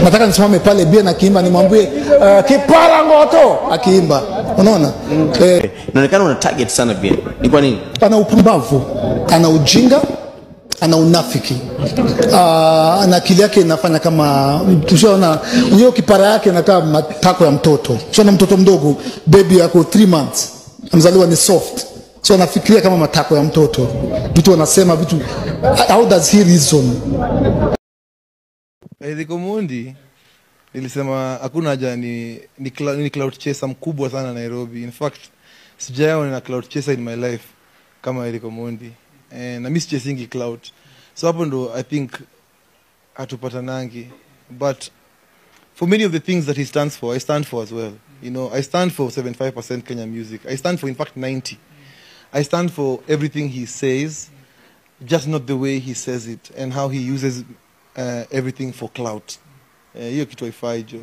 Nataka nisimame pale bia na kiimba nimwambie kipara ngoto akiimba. Unaona? Inaonekana una target sana bia. Ni kwa nini? Ana upumbavu, ana ujinga, ana unafiki. Na akili yake inafanya kama tushaona hiyo kipara yake inakaa matako ya mtoto. Tushaona mtoto mdogo, baby yako 3 months. Amzaliwa ni soft. So anafikiria kama matako ya mtoto. Vitu wanasema vitu, how does he reason? Eric Omondi nilisema hakuna haja ni cloud chaser mkubwa sana Nairobi. In fact, sijaona na cloud chaser in my life kama Eric Omondi. Na mimi chasingi cloud. So hapo ndo I think hatupatanangi. But for many of the things that he stands for, I stand for as well. You know, I stand for 75% Kenya music. I stand for in fact 90. I stand for everything he says, just not the way he says it and how he uses everything for clout. Hiyo kitu haifai jo.